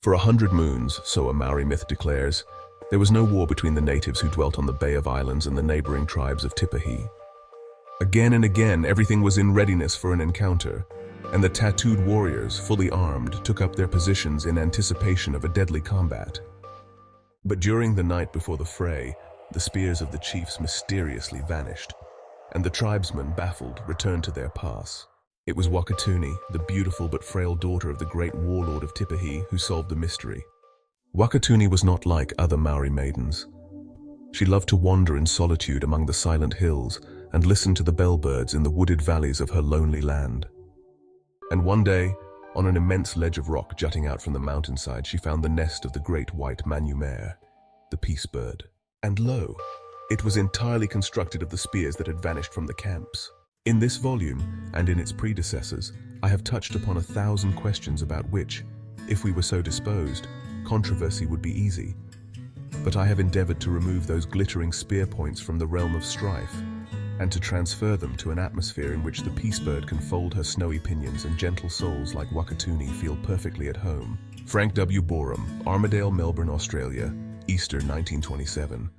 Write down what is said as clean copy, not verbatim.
For 100 moons, so a Maori myth declares, there was no war between the natives who dwelt on the Bay of Islands and the neighboring tribes of Tipahi. Again and again, everything was in readiness for an encounter, and the tattooed warriors, fully armed, took up their positions in anticipation of a deadly combat. But during the night before the fray, the spears of the chiefs mysteriously vanished, and the tribesmen, baffled, returned to their pass. It was Wakatuni, the beautiful but frail daughter of the great warlord of Tipahi, who solved the mystery. Wakatuni was not like other Maori maidens. She loved to wander in solitude among the silent hills and listen to the bellbirds in the wooded valleys of her lonely land. And one day, on an immense ledge of rock jutting out from the mountainside, she found the nest of the great white manumere, the Peace Bird. And lo, it was entirely constructed of the spears that had vanished from the camps. In this volume, and in its predecessors, I have touched upon 1,000 questions about which, if we were so disposed, controversy would be easy. But I have endeavored to remove those glittering spear points from the realm of strife, and to transfer them to an atmosphere in which the Peace Bird can fold her snowy pinions and gentle souls like Wakatuni feel perfectly at home. Frank W. Boreham, Armadale, Melbourne, Australia, Easter 1927.